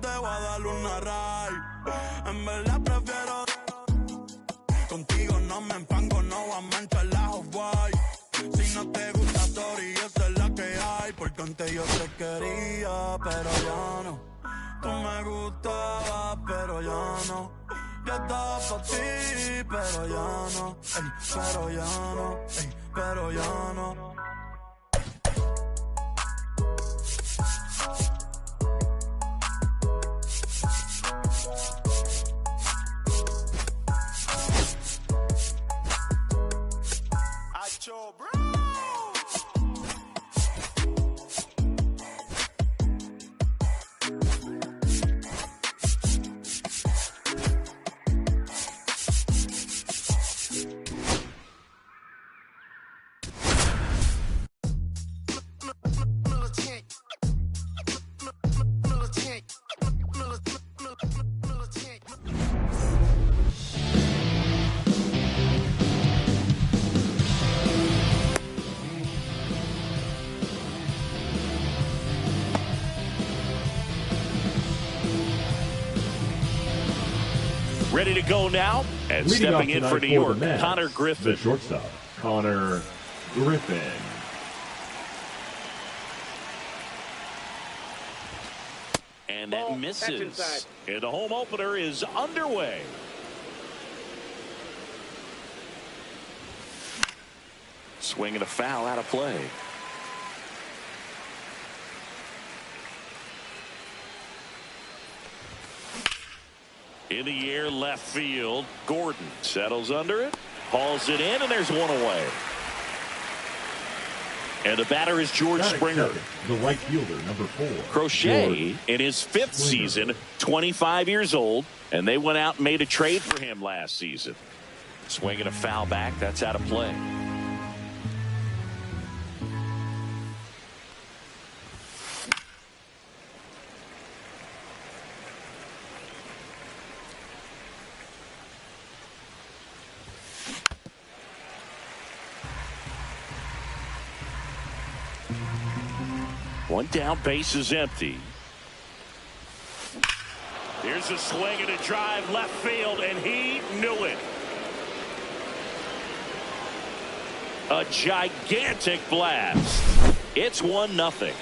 te voy a dar una ride. En verdad prefiero. Contigo no me empango, no voy a manchar la Hawaii. Si no te gusta, sorry, esa es la que hay. Porque antes yo te quería, pero ya no. Tú me gustabas, pero ya no. Yo estaba pa' ti, pero ya no. Ey, pero ya no, ey, pero ya no. Ready to go now, and leading stepping in for New York, Connor Griffin. The shortstop, Connor Griffin. And that misses. And the home opener is underway. Swing and a foul out of play. In the air, left field. Gordon settles under it, hauls it in, and there's one away. And the batter is George Springer. The right fielder, number 4. Crochet in his 5th season, 25 years old, and they went out and made a trade for him last season. Swinging a foul back, that's out of play. One down, base is empty. Here's a swing and a drive left field, and he knew it. A gigantic blast. It's 1-0.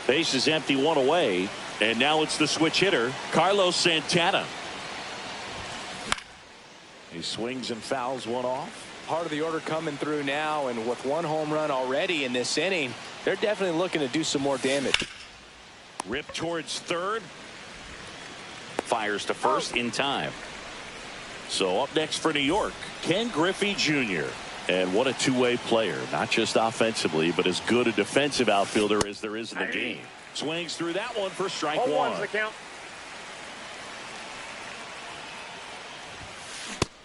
Base is empty, one away, and now it's the switch hitter, Carlos Santana. He swings and fouls one off. Part of the order coming through now, and with one home run already in this inning, they're definitely looking to do some more damage. Rip towards third. Fires to first in time. So up next for New York, Ken Griffey Jr. And what a two-way player, not just offensively, but as good a defensive outfielder as there is in the game. Swings through that one for strike one. One's the count.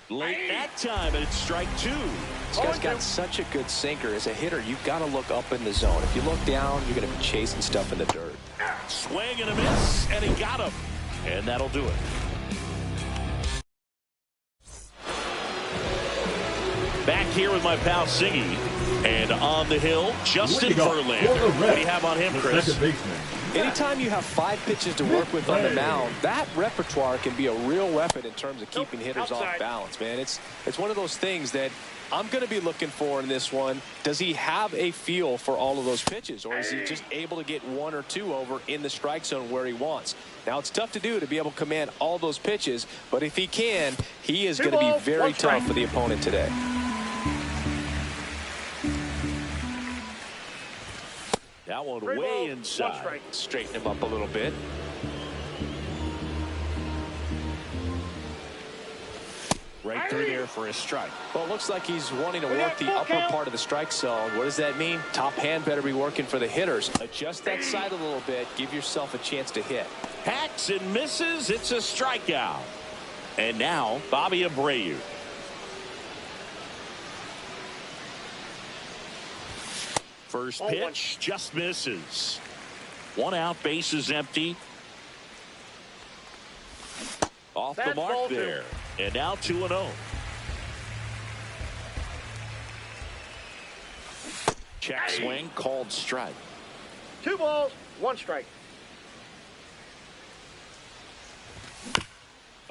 Late that time, and it's strike two. This guy's got such a good sinker. As a hitter, you've got to look up in the zone. If you look down, you're going to be chasing stuff in the dirt. Swing and a miss, and he got him. And that'll do it. Back here with my pal Siggy. And on the hill, Justin Verlander. What do you have on him, Chris? Anytime you have 5 pitches to work with on the mound, that repertoire can be a real weapon in terms of keeping hitters off balance, man. It's one of those things that I'm going to be looking for in this one. Does he have a feel for all of those pitches, or is he just able to get 1 or 2 over in the strike zone where he wants? Now, it's tough to do to be able to command all those pitches, but if he can, he is going to be very tough for the opponent today. That one way inside. Straighten him up a little bit. Right through there for a strike. Well, it looks like he's wanting to work the upper part of the strike zone. What does that mean? Top hand better be working for the hitters. Adjust that side a little bit. Give yourself a chance to hit. Hacks and misses. It's a strikeout. And now, Bobby Abreu. First pitch just misses. 1 out, base is empty. Off the mark there. And now 2-0. Check swing, called strike. 2 balls, 1 strike.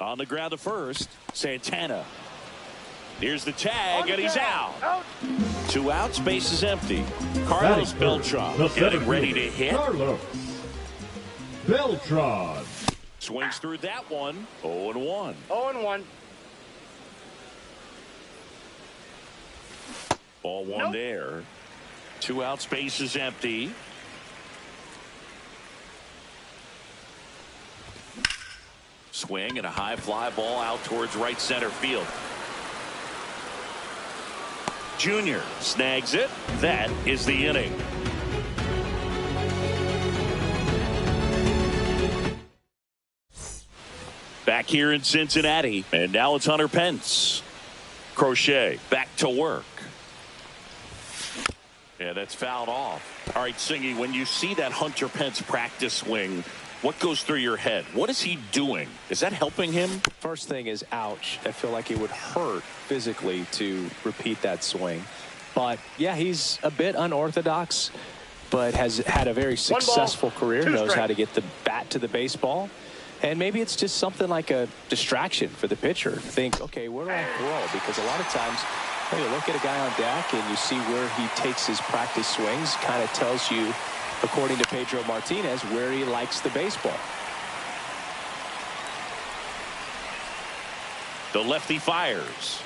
On the ground to first, Santana. Here's the tag, and he's out. 2 outs, base is empty. Carlos Beltran getting ready to hit. Carlos Beltran Swings through that one. 0-1. 0-1. Ball one there. 2 outs, base is empty. Swing and a high fly ball out towards right center field. Junior snags it. That is the inning. Back here in Cincinnati, and now it's Hunter Pence. Crochet back to work. Yeah, that's fouled off. All right, Singy, when you see that Hunter Pence practice swing, what goes through your head? What is he doing? Is that helping him? First thing is, ouch. I feel like it would hurt physically to repeat that swing. But, yeah, he's a bit unorthodox, but has had a very successful career, knows how to get the bat to the baseball. And maybe it's just something like a distraction for the pitcher. Think, okay, where do I throw? Because a lot of times, you look at a guy on deck and you see where he takes his practice swings, kind of tells you, according to Pedro Martinez, where he likes the baseball. The lefty fires.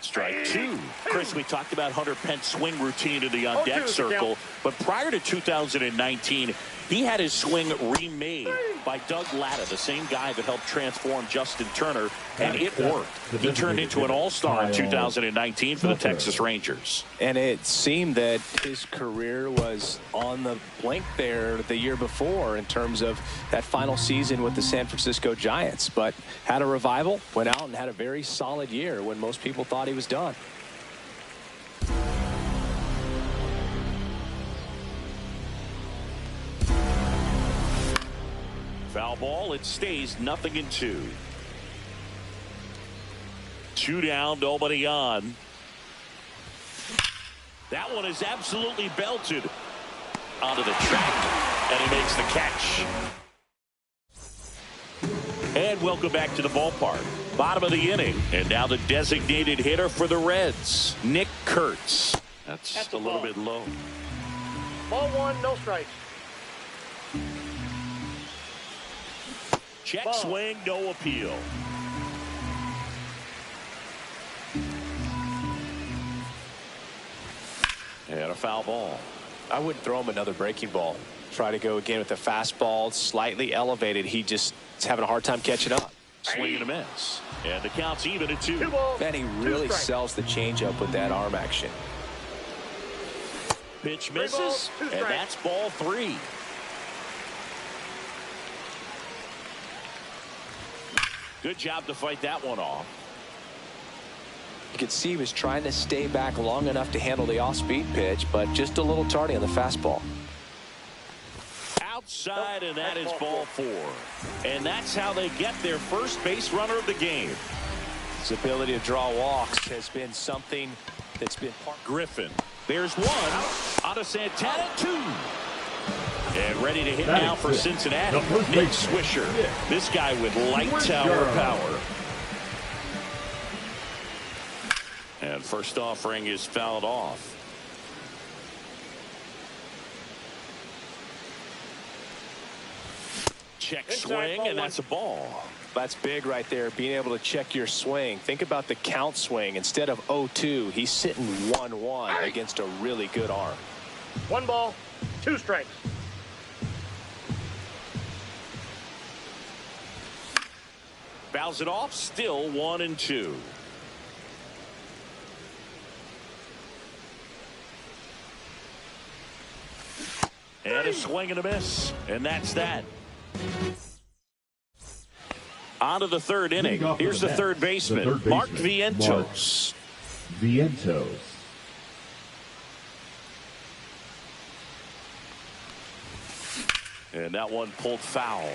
Strike 2. Chris, we talked about Hunter Pence swing routine in the on-deck circle, but prior to 2019, he had his swing remade by Doug Latta, the same guy that helped transform Justin Turner, and it worked. He turned into an all-star in 2019 for the Texas Rangers. And it seemed that his career was on the blink there the year before in terms of that final season with the San Francisco Giants, but had a revival, went out and had a very solid year when most people thought he was done. Foul ball, it stays 0-2. 2 down, nobody on. That one is absolutely belted onto the track, and he makes the catch. And welcome back to the ballpark. Bottom of the inning, and now the designated hitter for the Reds, Nick Kurtz. That's a little bit low. Ball 1, no strikes. Check swing, no appeal. And a foul ball. I wouldn't throw him another breaking ball. Try to go again with the fastball, slightly elevated. He just is having a hard time catching up. Swing and a miss. And the count's even at 2. Man, he really sells the changeup with that arm action. Pitch misses, and that's ball 3. Good job to fight that one off. You could see he was trying to stay back long enough to handle the off-speed pitch, but just a little tardy on the fastball. Outside, and that is ball 4. And that's how they get their first base runner of the game. His ability to draw walks has been something that's been part. Griffin. There's 1. Out of Santana, 2. And ready to hit now for Cincinnati, Nick Swisher. This guy with light tower power. And first offering is fouled off. Check swing, and that's a ball. That's big right there, being able to check your swing. Think about the count swing. Instead of 0-2, he's sitting 1-1 against a really good arm. 1 ball, 2 strikes. Fouls it off, still 1-2. And a swing and a miss, and that's that. On to the third inning. Here's the third baseman, Mark Vientos. And that one pulled foul.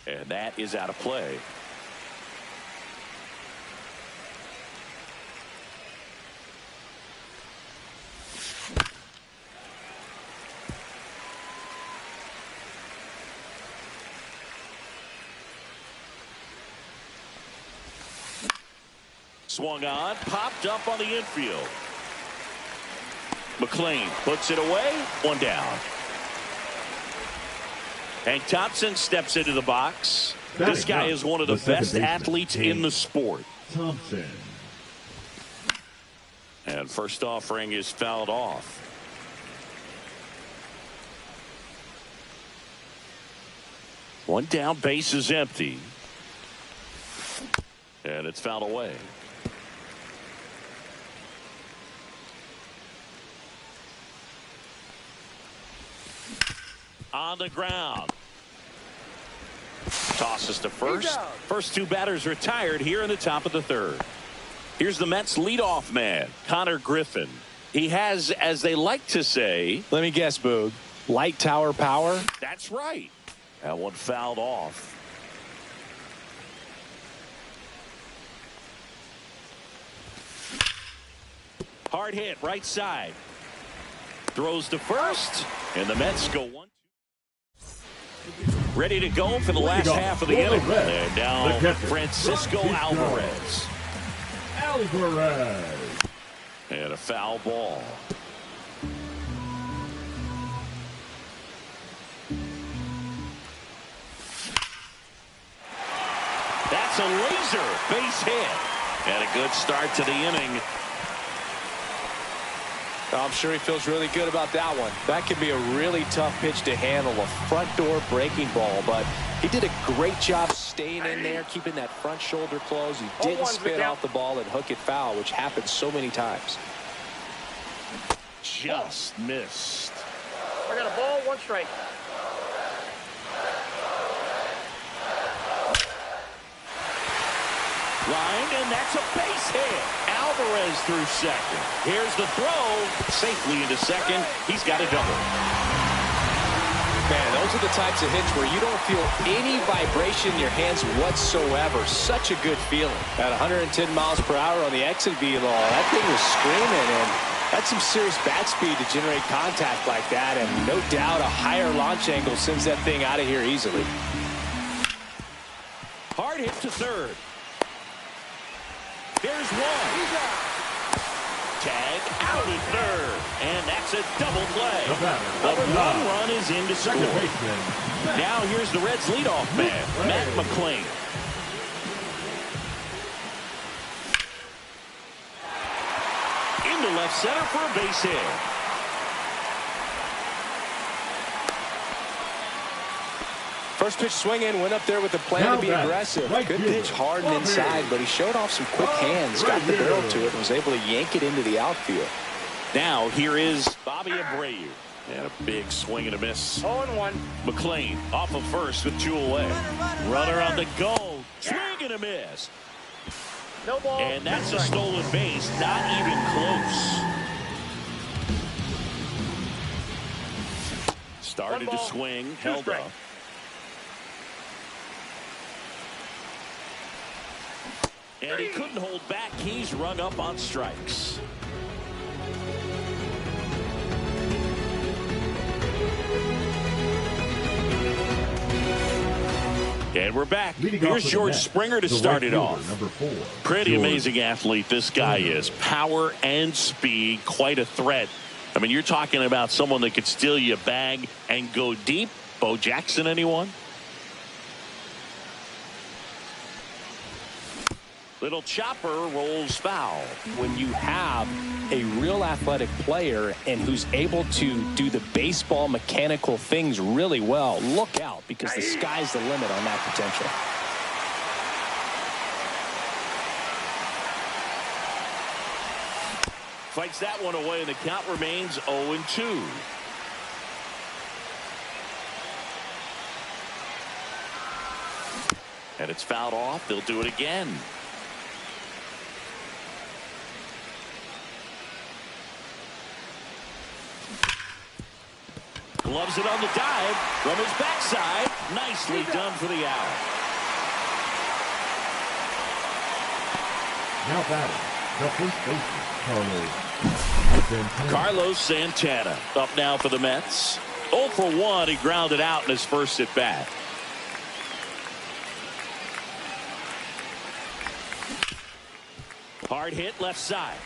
And that is out of play. Swung on, popped up on the infield. McLean puts it away. One down. Hank Thompson steps into the box. This guy is one of the best athletes in the sport. Thompson. And first offering is fouled off. One down, base is empty. And it's fouled away. On the ground. Tosses to first. First two batters retired here in the top of the third. Here's the Mets leadoff man, Connor Griffin. He has, as they like to say, let me guess, Boog, light tower power. That's right. That one fouled off. Hard hit, right side. Throws to first, and the Mets go 1-2. Ready to go for the last half of the inning. And now Francisco Alvarez. And a foul ball. That's a laser base hit. And a good start to the inning. I'm sure he feels really good about that one. That could be a really tough pitch to handle, a front door breaking ball, but he did a great job staying in there, keeping that front shoulder closed. He didn't spin off the ball and hook it foul, which happens so many times. Just missed. I got a ball, 1 strike. Line, and that's a base hit. Alvarez through second. Here's the throw. Safely into second. He's got a double. Man, those are the types of hits where you don't feel any vibration in your hands whatsoever. Such a good feeling. At 110 miles per hour on the exit velo, that thing was screaming, and that's some serious bat speed to generate contact like that, and no doubt a higher launch angle sends that thing out of here easily. Hard hit to third. There's one. Tag out at third. And that's a double play. The 1 run is in to score. Now here's the Reds leadoff man, Matt McLean. Into left center for a base hit. First pitch swinging, went up there with the plan to be aggressive. Good pitch, hard and inside, but he showed off some quick hands, got the barrel to it, and was able to yank it into the outfield. Now here is Bobby Abreu. And a big swing and a miss. 0-1. McLean off of first with 2 away. Runner on the go. Swing and a miss. No ball. And that's a stolen base. Not even close. Started to swing. Held up. And he couldn't hold back. He's rung up on strikes. And we're back. Here's George Springer to start it off. Pretty amazing athlete this guy is. Power and speed, quite a threat. I mean, you're talking about someone that could steal you a bag and go deep. Bo Jackson, anyone? Little chopper rolls foul. When you have a real athletic player and who's able to do the baseball mechanical things really well, look out, because the sky's the limit on that potential. Fights that one away, and the count remains 0-2. And it's fouled off. They'll do it again. Gloves it on the dive from his backside. Nicely done for the out. Now batting, the first baseman, Carlos Santana up now for the Mets. 0 for 1. He grounded out in his first at bat. Hard hit left side.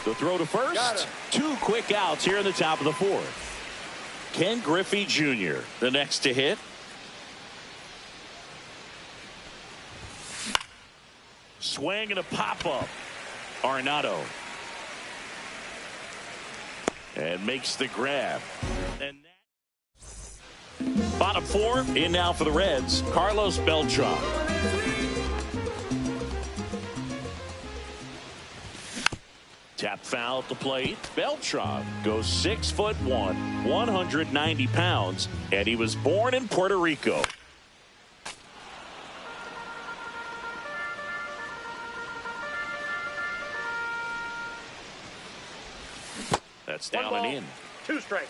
The throw to first. 2 quick outs here in the top of the 4th. Ken Griffey Jr. the next to hit. Swing and a pop-up. Arenado. And makes the grab. And bottom 4 in now for the Reds. Carlos Beltran. Tap foul at the plate. Beltran goes 6'1", 190 pounds, and he was born in Puerto Rico. That's down and in. 2 strikes.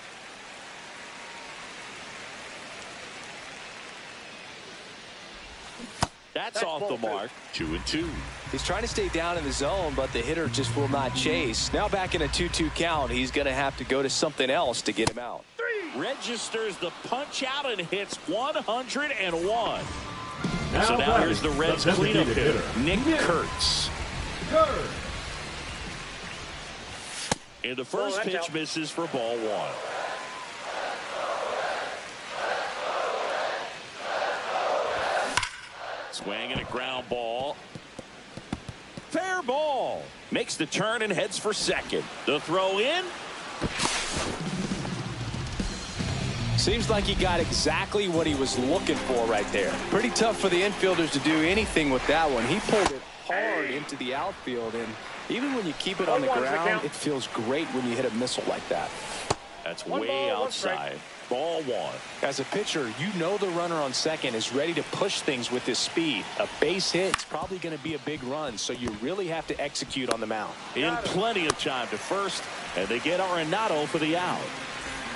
That's off the mark. 2-2. He's trying to stay down in the zone, but the hitter just will not chase. Now back in a 2-2 count. He's going to have to go to something else to get him out. Registers the punch out and hits 101. So now batting, here's the Reds cleanup hitter, Nick Kurtz. And the first pitch misses for ball 1. Swing and a ground ball. Fair ball. Makes the turn and heads for second. The throw in. Seems like he got exactly what he was looking for right there. Pretty tough for the infielders to do anything with that one. He pulled it hard into the outfield, and even when you keep it on the ground, it feels great when you hit a missile like that. That's way outside. Ball 1. As a pitcher, you know the runner on second is ready to push things with his speed. A base hit is probably going to be a big run, so you really have to execute on the mound. In plenty of time to first, and they get Arenado for the out.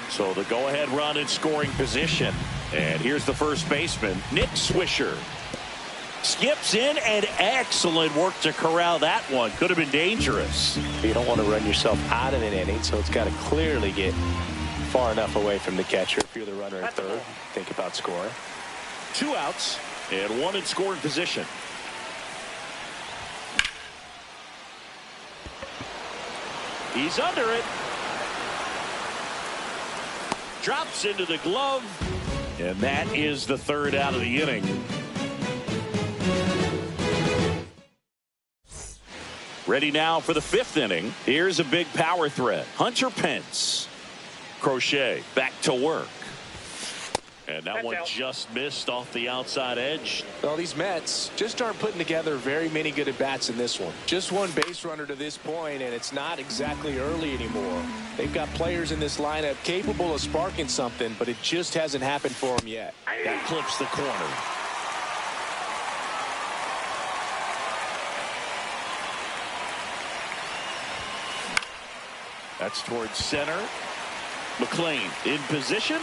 So the go-ahead run in scoring position. And here's the first baseman, Nick Swisher. Skips in, and excellent work to corral that one. Could have been dangerous. You don't want to run yourself out of an inning, so it's got to clearly get far enough away from the catcher. If you're the runner at third, think about scoring. 2 outs and 1 in scoring position. He's under it. Drops into the glove, and that is the 3rd out of the inning. Ready now for the 5th inning. Here's a big power threat. Hunter Pence. Crochet back to work. And that one just missed off the outside edge. Well, these Mets just aren't putting together very many good at-bats in this one. Just 1 base runner to this point, and it's not exactly early anymore. They've got players in this lineup capable of sparking something, but it just hasn't happened for them yet. That clips the corner. That's towards center. McLean in position.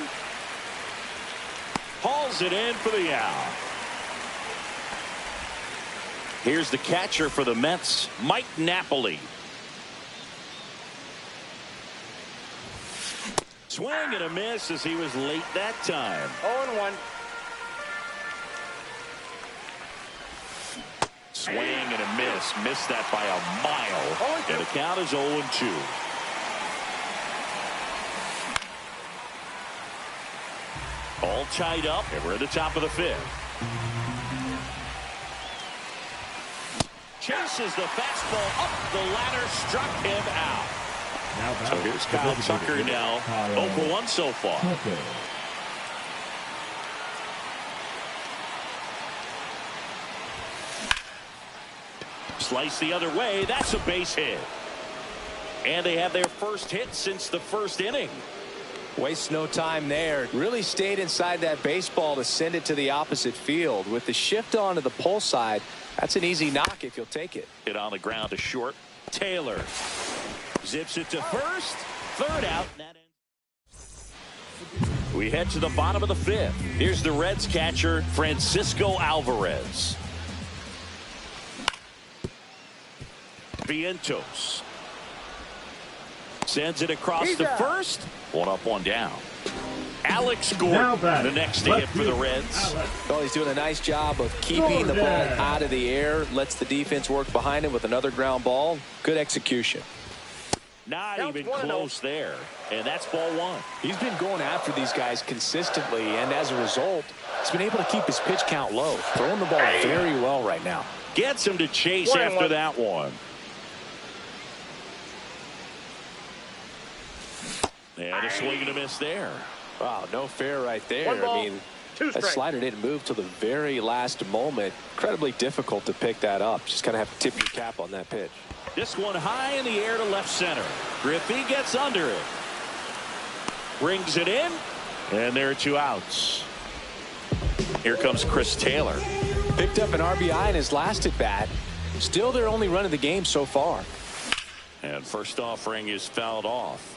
Hauls it in for the out. Here's the catcher for the Mets, Mike Napoli. Swing and a miss as he was late that time. 0-1. Swing and a miss. Missed that by a mile. And the count is 0-2. All tied up, and we're at the top of the 5th. Chases the fastball up the ladder, struck him out. So here's Kyle Tucker now, 0 for 1 so far. Slice the other way, that's a base hit. And they have their first hit since the 1st inning. Waste no time there. Really stayed inside that baseball to send it to the opposite field. With the shift onto the pull side, that's an easy knock if you'll take it. Hit on the ground to short. Taylor zips it to first. 3rd out. We head to the bottom of the 5th. Here's the Reds catcher, Francisco Alvarez. Vientos sends it across to first. 1 up, 1 down. Alex Gordon, the next to hit for the Reds. Well, he's doing a nice job of keeping the ball out of the air. Lets the defense work behind him with another ground ball. Good execution. Not even close there. And that's ball one. He's been going after these guys consistently, and as a result, he's been able to keep his pitch count low. Throwing the ball very well right now. Gets him to chase after that one. And a swing and a miss there. Wow, no fair right there. I mean, that slider didn't move till the very last moment. Incredibly difficult to pick that up. Just kind of have to tip your cap on that pitch. This one high in the air to left center. Griffey gets under it. Brings it in. And there are 2 outs. Here comes Chris Taylor. Picked up an RBI in his last at bat. Still their only run of the game so far. And first offering is fouled off.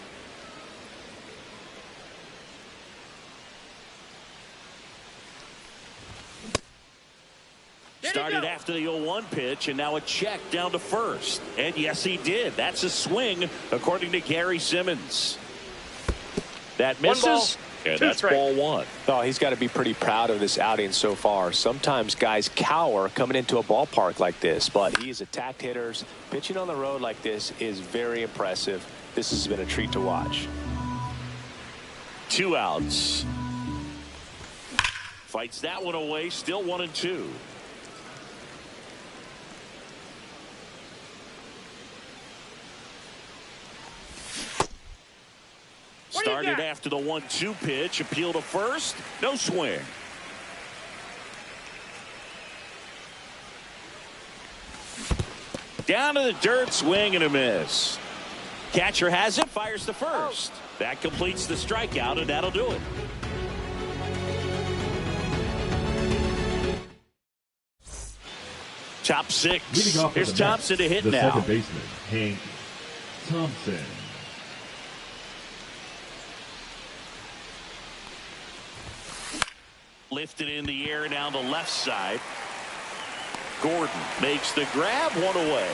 Started after the 0-1 pitch, and now a check down to first. And yes, he did. That's a swing, according to Gary Simmons. That misses, and that's ball one. Oh, he's got to be pretty proud of this outing so far. Sometimes guys cower coming into a ballpark like this, but he has attacked hitters. Pitching on the road like this is very impressive. This has been a treat to watch. 2 outs. Fights that one away, still 1-2. Started after the 1-2 pitch. Appeal to first. No swing. Down to the dirt. Swing and a miss. Catcher has it. Fires to first. That completes the strikeout, and that'll do it. Top 6. Here's Thompson to hit now. Second baseman, Hank Thompson. Lifted in the air down the left side. Gordon makes the grab, 1 away.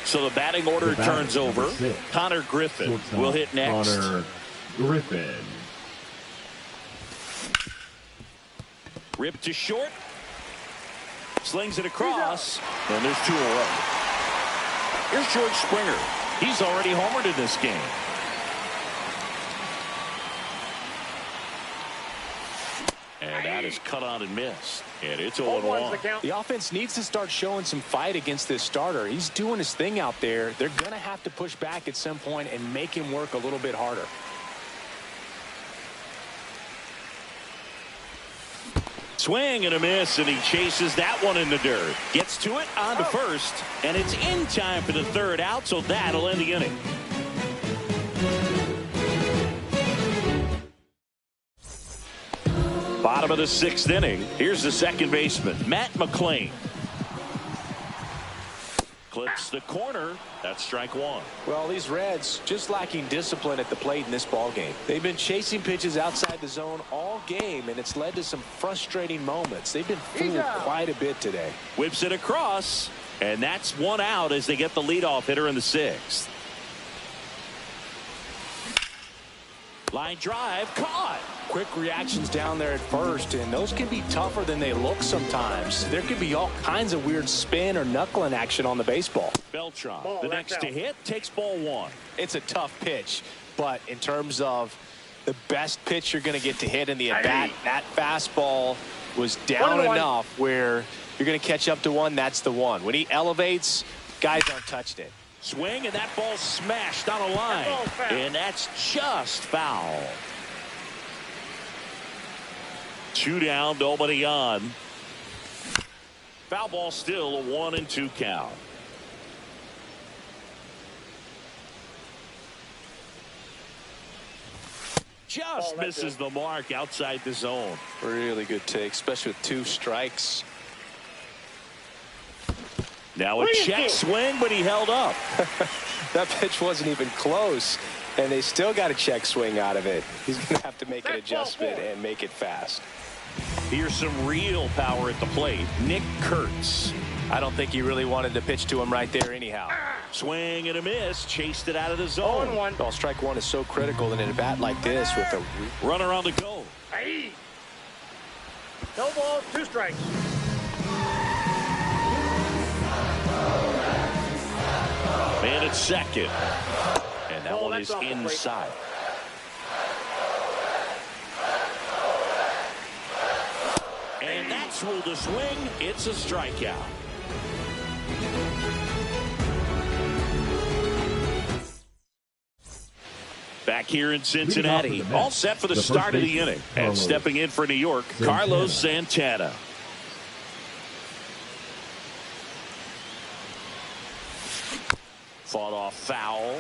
So the batting order turns over. Connor Griffin will hit next. Connor Griffin. Ripped to short. Slings it across. And there's 2 away. Here's George Springer. He's already homered in this game. And that is cut on and missed. And it's 0-1. The offense needs to start showing some fight against this starter. He's doing his thing out there. They're going to have to push back at some point and make him work a little bit harder. Swing and a miss, and he chases that one in the dirt. Gets to it, on to first, and it's in time for the 3rd out, so that'll end the inning. Bottom of the 6th inning. Here's the second baseman, Matt McLean. Clips the corner. That's strike 1. Well, these Reds just lacking discipline at the plate in this ball game. They've been chasing pitches outside the zone all game, and it's led to some frustrating moments. They've been fooled quite a bit today. Whips it across, and that's 1 out as they get the leadoff hitter in the 6th. Line drive, caught. Quick reactions down there at first, and those can be tougher than they look sometimes. There could be all kinds of weird spin or knuckling action on the baseball. Beltran, the next to hit, takes ball 1. It's a tough pitch, but in terms of the best pitch you're going to get to hit in the at-bat, that fastball was down enough where you're going to catch up to one. That's the one. When he elevates, guys aren't touched it. Swing, and that ball smashed on a line, and that's just foul. 2 down, nobody on. Foul ball, still a 1-2 count. Just misses the mark outside the zone. Really good take, especially with 2 strikes. Now a check swing, but he held up. That pitch wasn't even close, and they still got a check swing out of it. He's going to have to make an adjustment and make it fast. Here's some real power at the plate. Nick Kurtz. I don't think he really wanted to pitch to him right there anyhow. Swing and a miss. Chased it out of the zone. 0-1. Well, strike one is so critical in a bat like this with a runner on the go. Hey. No balls, 2 strikes. Man at second. And that Oh, one that's is off the plate. inside. And that's ruled a swing. It's a strikeout. Back here in Cincinnati, all set for the start of the inning. And stepping in for New York, Carlos Santana. Fought off foul.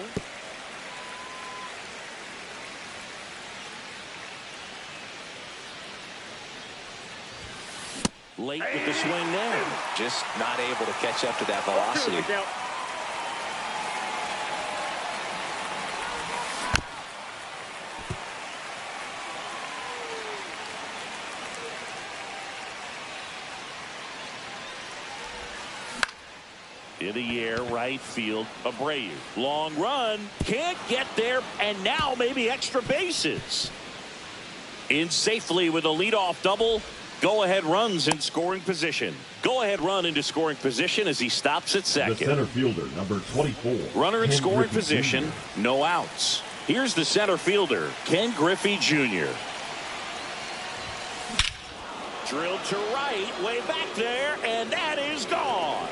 Late with the swing there. just not able to catch up to that velocity. In the air, right field, Abreu. Long run, can't get there, and now maybe extra bases. In safely with a leadoff double. Go-ahead runs in scoring position. Go-ahead run into scoring position as he stops at second. The center fielder, number 24. Runner in Ken scoring Griffey position, Jr. no outs. Here's the center fielder, Ken Griffey Jr. Drilled to right, way back there, and that is gone.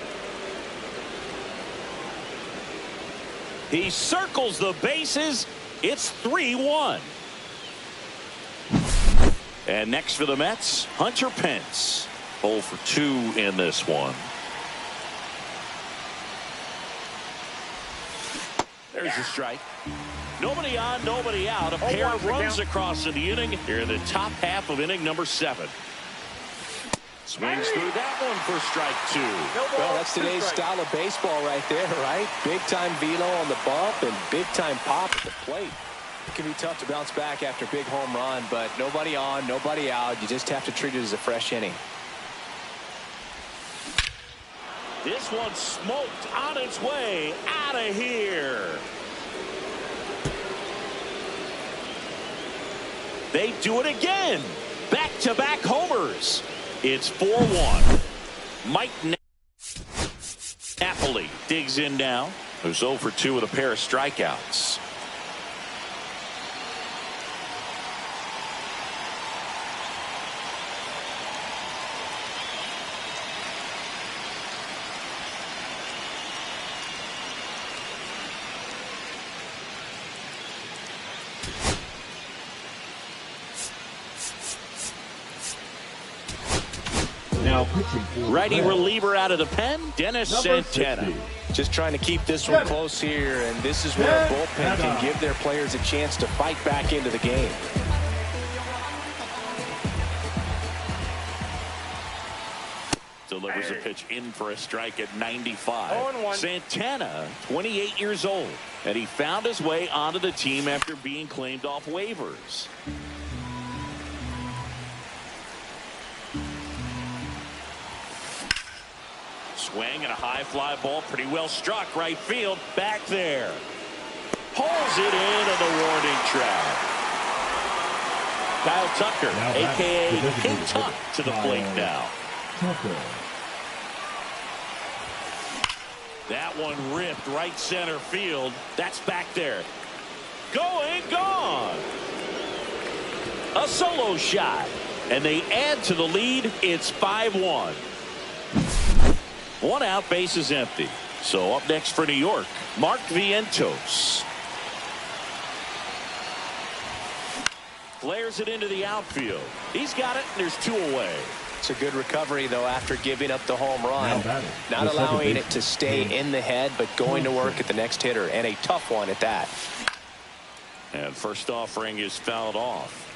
He circles the bases. It's 3-1. And next for the Mets, Hunter Pence. 0 for 2 in this one. There's the strike. Nobody on, nobody out. A pair of runs across in the inning here in the top half of inning number 7. Swings through that one for strike 2. Well, that's today's style of baseball right there, right? Big-time velo on the bump and big-time pop at the plate. It can be tough to bounce back after a big home run, but nobody on, nobody out. You just have to treat it as a fresh inning. This one smoked on its way out of here. They do it again. Back-to-back homers. It's 4-1. Mike Napoli digs in now. Who's 0 for 2 with a pair of strikeouts. Now pitching for Righty the Mets, reliever out of the pen, Dennis number Santana. 60. Just trying to keep this one close here, and this is where a bullpen can give their players a chance to fight back into the game. Delivers a pitch in for a strike at 95. 0-1. Santana, 28 years old, and he found his way onto the team after being claimed off waivers. Swing and a high fly ball, pretty well struck, right field, back there. Pulls it in on the warning track. Kyle Tucker, Now a.k.a. back to King the Tuck, to the plate now. Tucker. That one ripped right center field. That's back there. Going, gone. A solo shot. And they add to the lead. It's 5-1. 1 out, base is empty. So up next for New York, Mark Vientos. Flares it into the outfield. He's got it, and there's 2 away. It's a good recovery, though, after giving up the home run. Not the allowing second it to stay in the head, but going to work at the next hitter, and a tough one at that. And first offering is fouled off.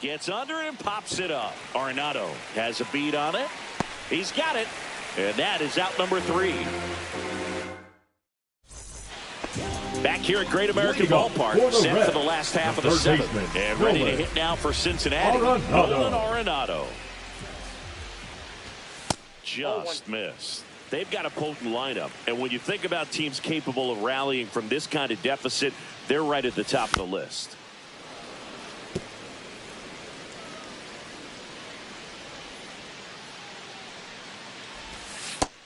Gets under it and pops it up. Arenado has a beat on it. He's got it. And that is out number 3. Back here at Great American Ballpark, set for the last half of the seventh. And ready to hit now for Cincinnati. Nolan Arenado. Just missed. They've got a potent lineup. And when you think about teams capable of rallying from this kind of deficit, they're right at the top of the list.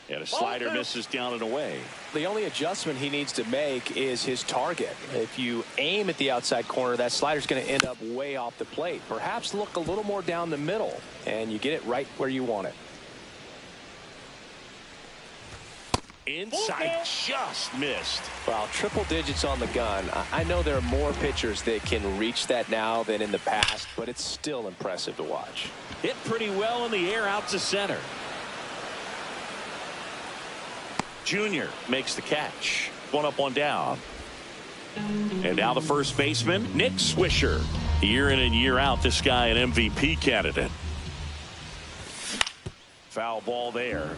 And a slider misses down and away. The only adjustment he needs to make is his target. If you aim at the outside corner, that slider's going to end up way off the plate. Perhaps look a little more down the middle, and you get it right where you want it. Inside, just missed. Well, triple digits on the gun. I know there are more pitchers that can reach that now than in the past, but it's still impressive to watch. Hit pretty well in the air out to center. Junior makes the catch. One up, one down. And now the first baseman, Nick Swisher. Year in and year out, this guy an MVP candidate. Foul ball there.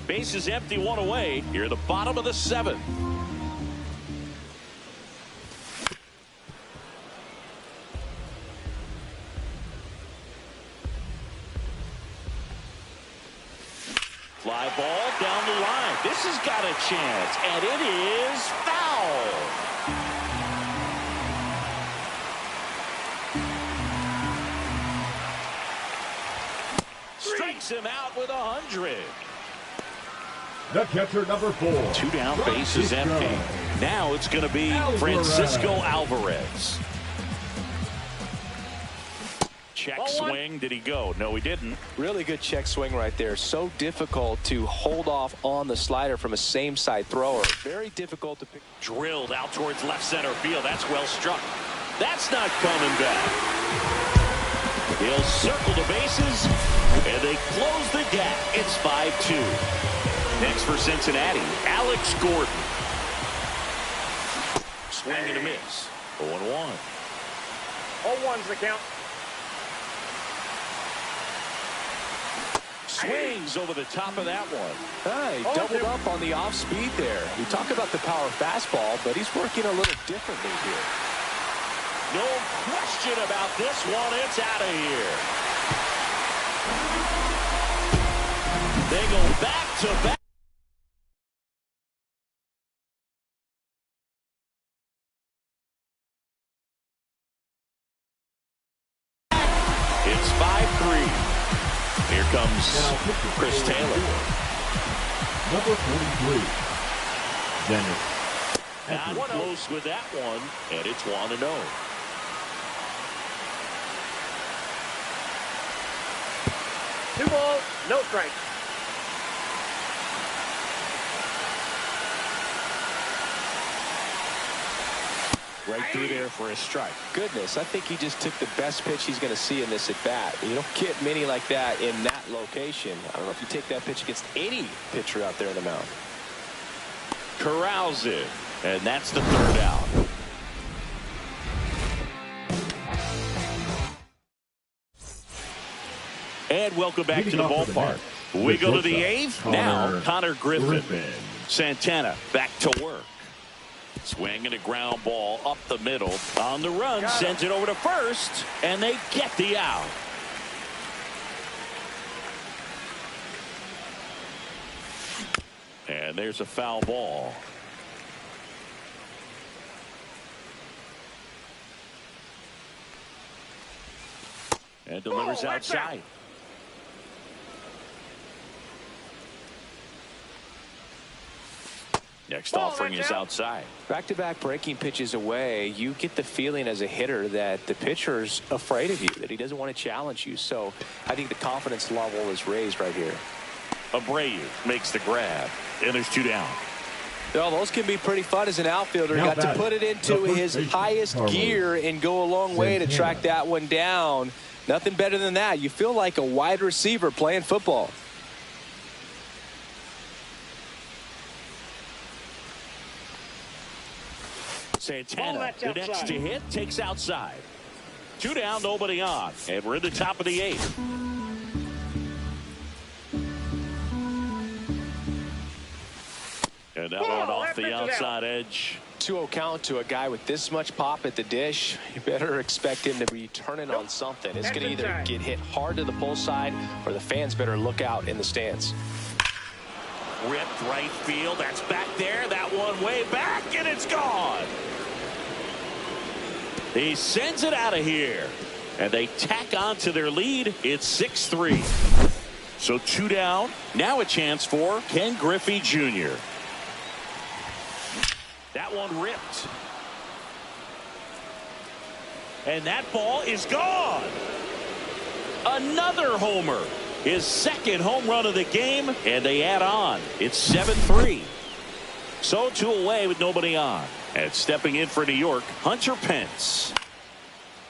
Base is empty, one away. Here at the bottom of the seventh. Fly ball down the line. This has got a chance, and it is foul. Strikes him out with 100. The catcher, number 4. Two down, base is empty. Now it's going to be Francisco Alvarez. Check swing. Did he go? No, he didn't. Really good check swing right there. So difficult to hold off on the slider from a same side thrower. Very difficult to pick. Drilled out towards left center field. That's well struck. That's not coming back. He'll circle the bases, and they close the gap. It's 5-2. Next for Cincinnati, Alex Gordon. Swing and a miss. 0-1. 0-1's the count. Swings over the top of that one. He doubled up on the off speed there. We talk about the power fastball, but he's working a little differently here. No question about this one. It's out of here. They go back to back. It's 5-3. Here comes Chris Taylor. Number 43. Dennis. Not close with that one, and it's 1-0. Two balls, no strikes. Right through there for a strike. Goodness, I think he just took the best pitch he's going to see in this at bat. You don't get many like that in that location. I don't know if you take that pitch against any pitcher out there in the mound. Corrals it, and that's the third out. And welcome back to the ballpark. We go to the eighth. Now, Connor Griffin. Santana back to work. Swing and a ground ball up the middle. On the run, sends it over to first, and they get the out. And there's a foul ball. And delivers outside. Next offering is outside. Back-to-back breaking pitches away, you get the feeling as a hitter that the pitcher's afraid of you, that he doesn't want to challenge you. So I think the confidence level is raised right here. Abreu makes the grab, and there's two down. Well, those can be pretty fun as an outfielder. Got to put it into his highest gear and go a long way to track that one down. Nothing better than that. You feel like a wide receiver playing football. Santana, the next to hit, takes outside. Two down, nobody on. And we're in the top of the eighth. And that one off the outside edge. 2-0 count to a guy with this much pop at the dish. You better expect him to be turning on something. It's going to either get hit hard to the pull side, or the fans better look out in the stands. Ripped right field. That's back there. That one way back, and it's gone. He sends it out of here, and they tack on to their lead. It's 6-3. So 2 down. Now a chance for Ken Griffey Jr. That one ripped. And that ball is gone. Another homer. His second home run of the game, and they add on. It's 7-3. So 2 away with nobody on. And stepping in for New York, Hunter Pence.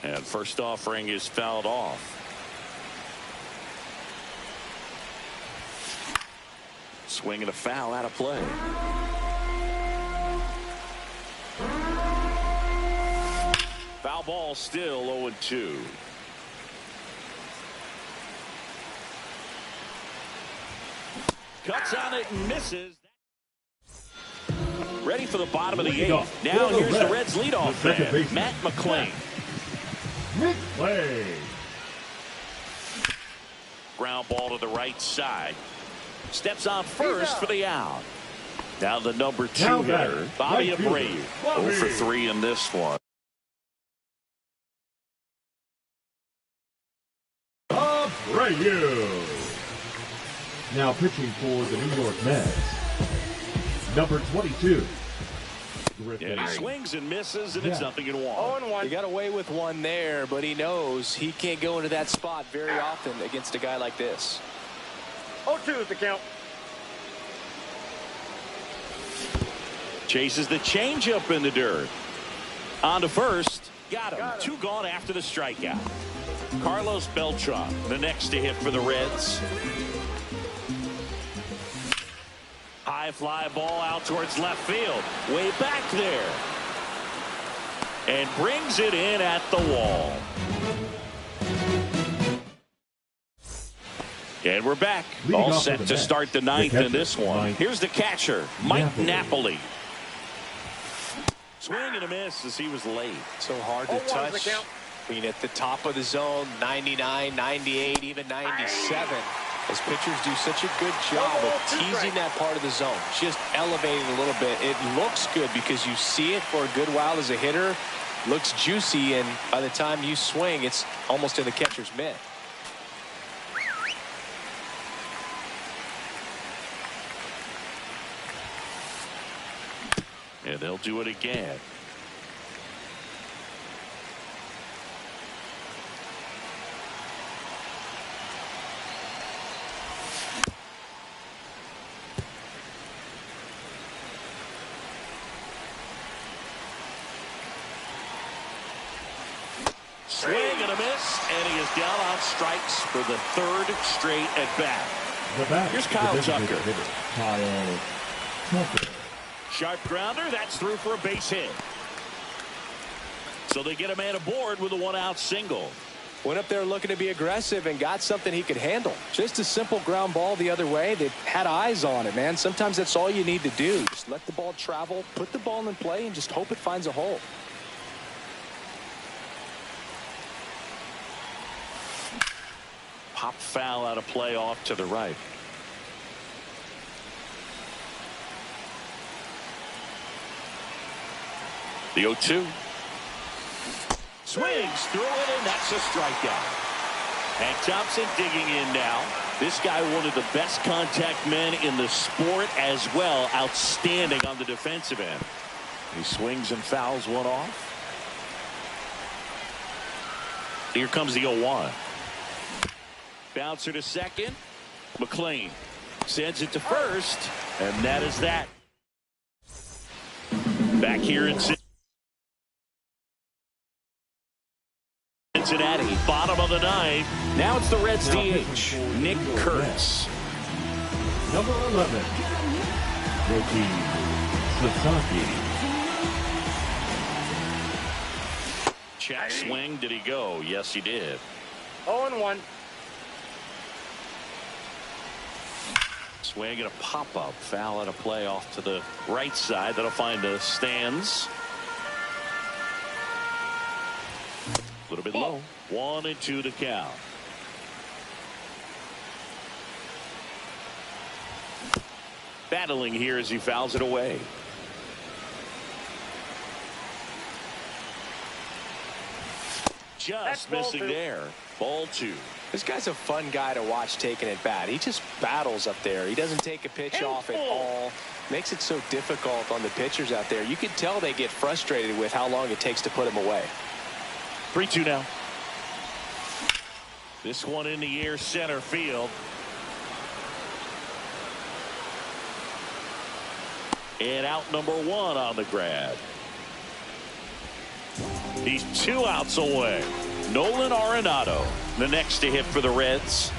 And first offering is fouled off. Swing and a foul out of play. Foul ball, still 0-2. Cuts on it and misses. Ready for the bottom of the 8th. Now here's the Reds leadoff man, Matt McClain. Ground ball to the right side. Steps on first for the out. Now the number 2 hitter, Bobby Abreu. 0 for 3 in this one. Abreu. Now pitching for the New York Mets, number 22. And he swings and misses, and it's 0-1. 0-1. He got away with one there, but he knows he can't go into that spot very often against a guy like this. 0-2 is the count. Chases the changeup in the dirt. On to first. Got him. 2 gone after the strikeout. Carlos Beltran, the next to hit for the Reds. High fly ball out towards left field. Way back there. And brings it in at the wall. And we're back. All set to start the 9th in this one. Here's the catcher, Mike Napoli. Swing and a miss as he was late. So hard to touch. Being at the top of the zone, 99, 98, even 97. As pitchers do such a good job of teasing that part of the zone, just elevating a little bit. It looks good because you see it for a good while as a hitter. Looks juicy, and by the time you swing, it's almost in the catcher's mitt. And they'll do it again. Swing and a miss, and he is down on strikes for the 3rd straight at bat. Here's Kyle Tucker. Sharp grounder, that's through for a base hit. So they get a man aboard with a 1-out single. Went up there looking to be aggressive and got something he could handle. Just a simple ground ball the other way. They had eyes on it, man. Sometimes that's all you need to do. Just let the ball travel, put the ball in play, and just hope it finds a hole. Pop foul out of play off to the right. The 0-2. Swings through it, and that's a strikeout. And Thompson digging in now. This guy, one of the best contact men in the sport as well. Outstanding on the defensive end. He swings and fouls one off. Here comes the 0-1. Bouncer to second. McClain sends it to first, and that is that. Back here in Cincinnati, bottom of the 9th. Now it's the Reds DH, Nick Kurtz. Number 11, Yoki Sasaki. Check swing. Did he go? Yes, he did. 0-1. Swing and a pop-up. Foul at a play off to the right side. That'll find the stands. A little bit low. 1-2 to count. Battling here as he fouls it away. Just missing there. Ball 2. This guy's a fun guy to watch taking at bat. He just battles up there. He doesn't take a pitch off at all. Makes it so difficult on the pitchers out there. You can tell they get frustrated with how long it takes to put him away. 3-2 now. This one in the air, center field. And out number 1 on the grab. He's 2 outs away. Nolan Arenado, the next to hit for the Reds.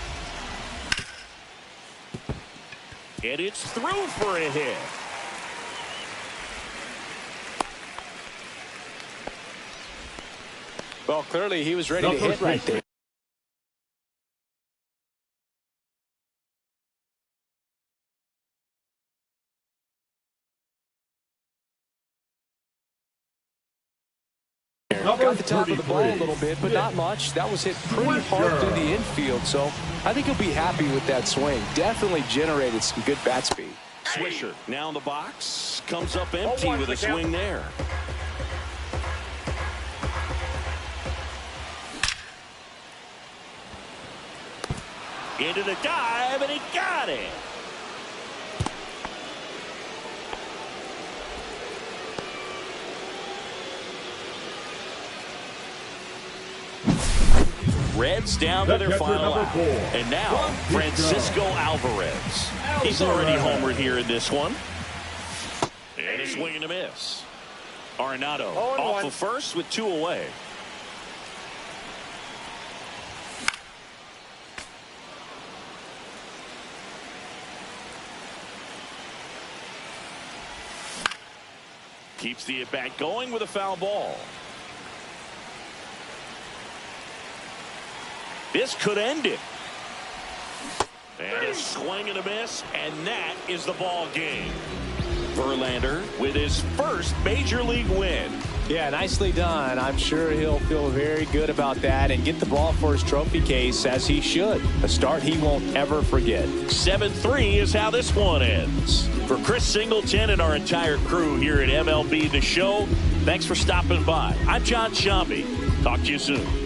And it's through for a hit. Well, clearly he was ready to hit right there. Got the top of the ball a little bit, but not much. That was hit pretty hard through the infield, so I think he'll be happy with that swing. Definitely generated some good bat speed. Swisher now in the box. Comes up empty with a swing there. Into the dive, and he got it. Reds down to their final out. And now Francisco Alvarez. He's already homered here in this one. And a swing and a miss. Arenado off of first with 2 away. Keeps the at-bat going with a foul ball. This could end it. And a swing and a miss, and that is the ball game. Verlander with his first major league win. Yeah, nicely done. I'm sure he'll feel very good about that and get the ball for his trophy case, as he should. A start he won't ever forget. 7-3 is how this one ends. For Chris Singleton and our entire crew here at MLB The Show, thanks for stopping by. I'm John Shambi. Talk to you soon.